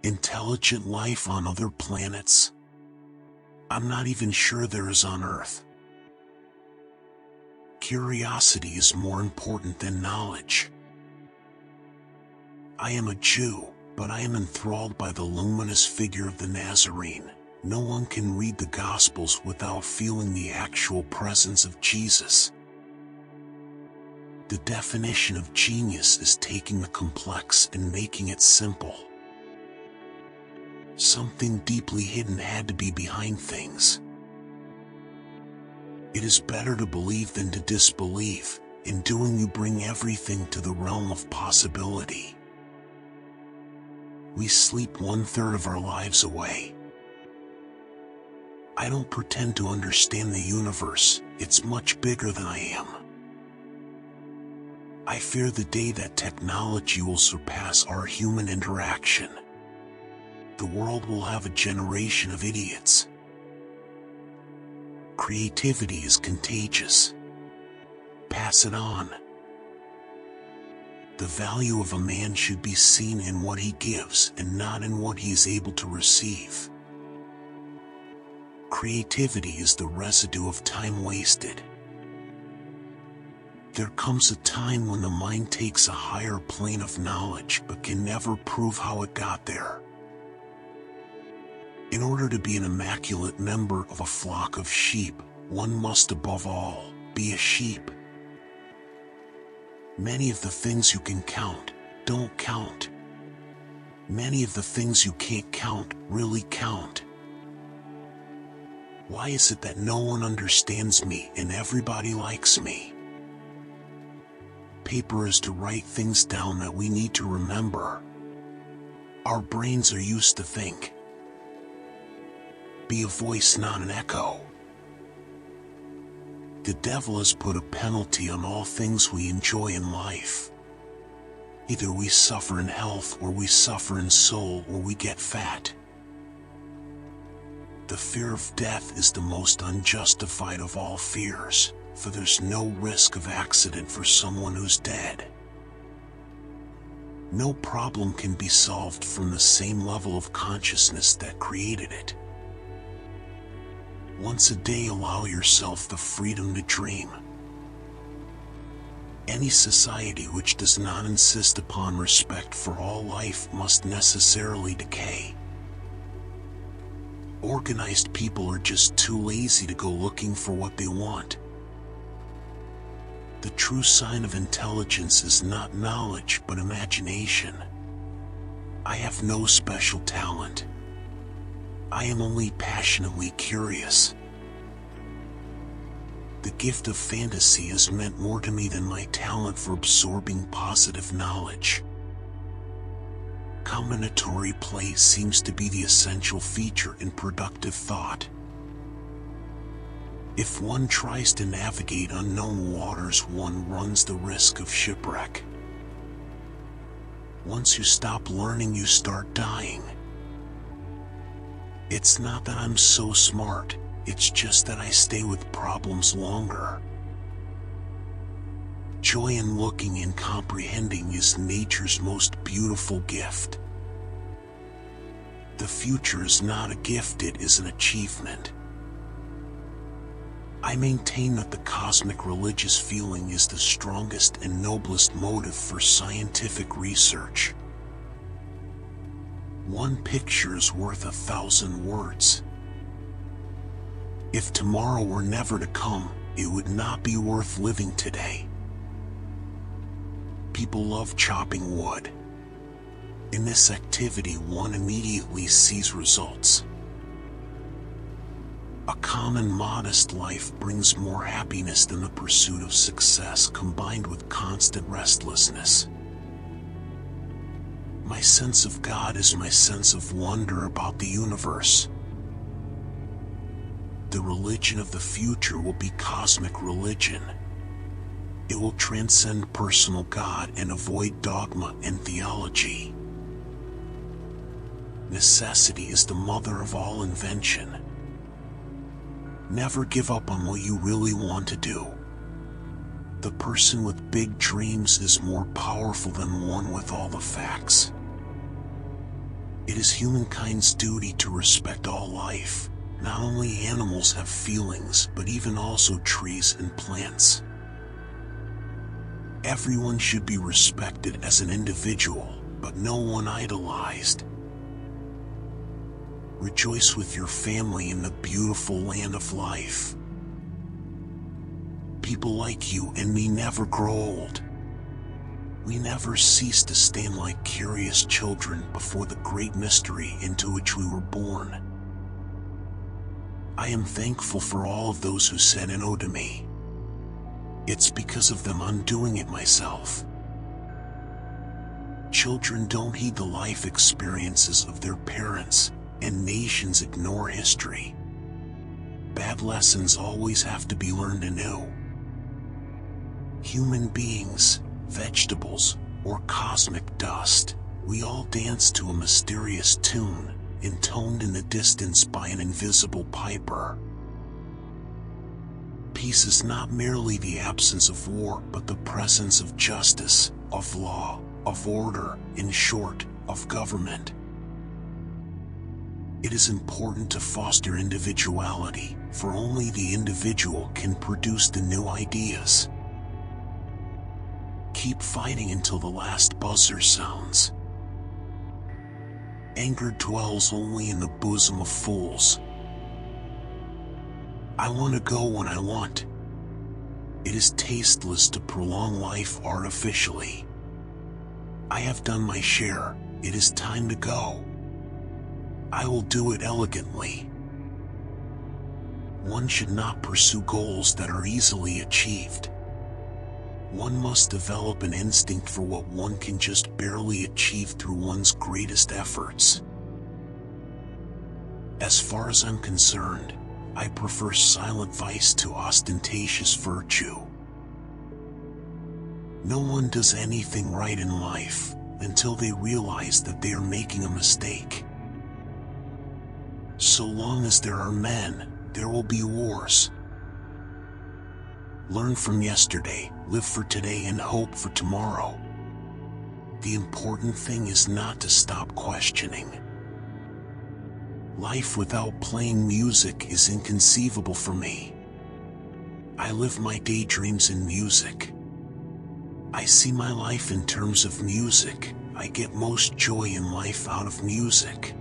Intelligent life on other planets? I'm not even sure there is on Earth. Curiosity is more important than knowledge. I am a Jew, but I am enthralled by the luminous figure of the Nazarene. No one can read the Gospels without feeling the actual presence of Jesus. The definition of genius is taking the complex and making it simple. Something deeply hidden had to be behind things. It is better to believe than to disbelieve. In doing, you bring everything to the realm of possibility. We sleep 1/3 of our lives away. I don't pretend to understand the universe. It's much bigger than I am. I fear the day that technology will surpass our human interaction. The world will have a generation of idiots. Creativity is contagious. Pass it on. The value of a man should be seen in what he gives and not in what he is able to receive. Creativity is the residue of time wasted. There comes a time when the mind takes a higher plane of knowledge but can never prove how it got there. In order to be an immaculate member of a flock of sheep, one must above all be a sheep. Many of the things you can count don't count. Many of the things you can't count really count. Why is it that no one understands me and everybody likes me? Paper is to write things down that we need to remember. Our brains are used to think. Be a voice, not an echo. The devil has put a penalty on all things we enjoy in life. Either we suffer in health, or we suffer in soul, or we get fat. The fear of death is the most unjustified of all fears, for there's no risk of accident for someone who's dead. No problem can be solved from the same level of consciousness that created it. Once a day, allow yourself the freedom to dream. Any society which does not insist upon respect for all life must necessarily decay. Organized people are just too lazy to go looking for what they want. The true sign of intelligence is not knowledge but imagination. I have no special talent. I am only passionately curious. The gift of fantasy has meant more to me than my talent for absorbing positive knowledge. Combinatory play seems to be the essential feature in productive thought. If one tries to navigate unknown waters, one runs the risk of shipwreck. Once you stop learning, you start dying. It's not that I'm so smart, it's just that I stay with problems longer. Joy in looking and comprehending is nature's most beautiful gift. The future is not a gift, it is an achievement. I maintain that the cosmic religious feeling is the strongest and noblest motive for scientific research. One picture is worth 1,000 words. If tomorrow were never to come, it would not be worth living today. People love chopping wood. In this activity, one immediately sees results. A common, modest life brings more happiness than the pursuit of success combined with constant restlessness. My sense of God is my sense of wonder about the universe. The religion of the future will be cosmic religion. It will transcend personal God and avoid dogma and theology. Necessity is the mother of all invention. Never give up on what you really want to do. The person with big dreams is more powerful than one with all the facts. It is humankind's duty to respect all life. Not only animals have feelings, but even also trees and plants. Everyone should be respected as an individual, but no one idolized. Rejoice with your family in the beautiful land of life. People like you and me never grow old. We never cease to stand like curious children before the great mystery into which we were born. I am thankful for all of those who said no to me. It's because of them I'm doing it myself. Children don't heed the life experiences of their parents, and nations ignore history. Bad lessons always have to be learned anew. Human beings, vegetables, or cosmic dust, we all dance to a mysterious tune, intoned in the distance by an invisible piper. Peace is not merely the absence of war, but the presence of justice, of law, of order, in short, of government. It is important to foster individuality, for only the individual can produce the new ideas. Keep fighting until the last buzzer sounds. Anger dwells only in the bosom of fools. I want to go when I want. It is tasteless to prolong life artificially. I have done my share, it is time to go. I will do it elegantly. One should not pursue goals that are easily achieved. One must develop an instinct for what one can just barely achieve through one's greatest efforts. As far as I'm concerned, I prefer silent vice to ostentatious virtue. No one does anything right in life until they realize that they are making a mistake. So long as there are men, there will be wars. Learn from yesterday, live for today, and hope for tomorrow. The important thing is not to stop questioning. Life without playing music is inconceivable for me. I live my daydreams in music. I see my life in terms of music. I get most joy in life out of music.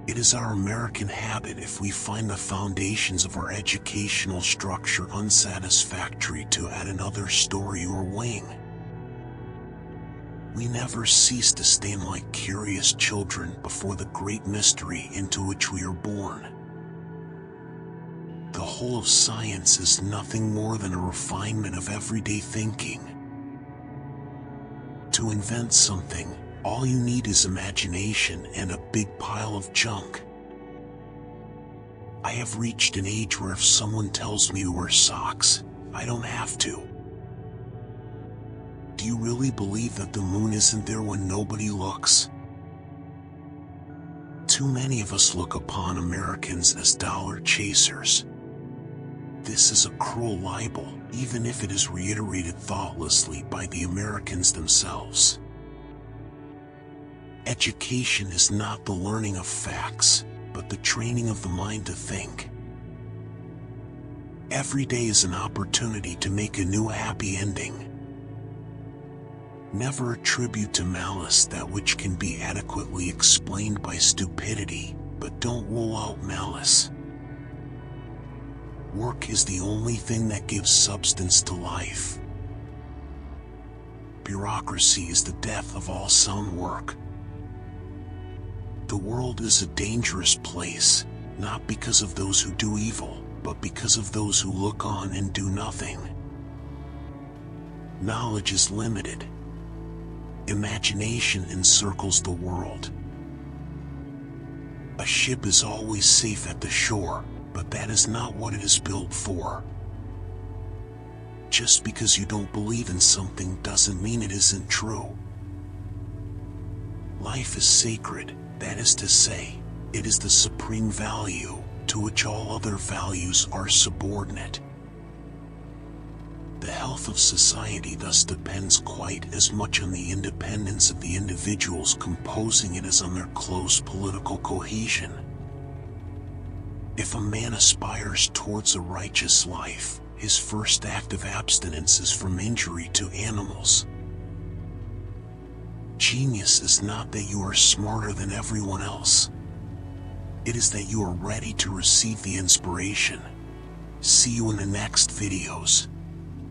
It is our American habit, if we find the foundations of our educational structure unsatisfactory, to add another story or wing. We never cease to stand like curious children before the great mystery into which we are born. The whole of science is nothing more than a refinement of everyday thinking. To invent something, all you need is imagination and a big pile of junk. I have reached an age where if someone tells me to wear socks, I don't have to. Do you really believe that the moon isn't there when nobody looks? Too many of us look upon Americans as dollar chasers. This is a cruel libel, even if it is reiterated thoughtlessly by the Americans themselves. Education is not the learning of facts, but the training of the mind to think. Every day is an opportunity to make a new happy ending. Never attribute to malice that which can be adequately explained by stupidity, but don't rule out malice. Work is the only thing that gives substance to life. Bureaucracy is the death of all sound work. The world is a dangerous place, not because of those who do evil, but because of those who look on and do nothing. Knowledge is limited. Imagination encircles the world. A ship is always safe at the shore, but that is not what it is built for. Just because you don't believe in something doesn't mean it isn't true. Life is sacred, that is to say, it is the supreme value, to which all other values are subordinate. The health of society thus depends quite as much on the independence of the individuals composing it as on their close political cohesion. If a man aspires towards a righteous life, his first act of abstinence is from injury to animals. Genius is not that you are smarter than everyone else. It is that you are ready to receive the inspiration. See you in the next videos.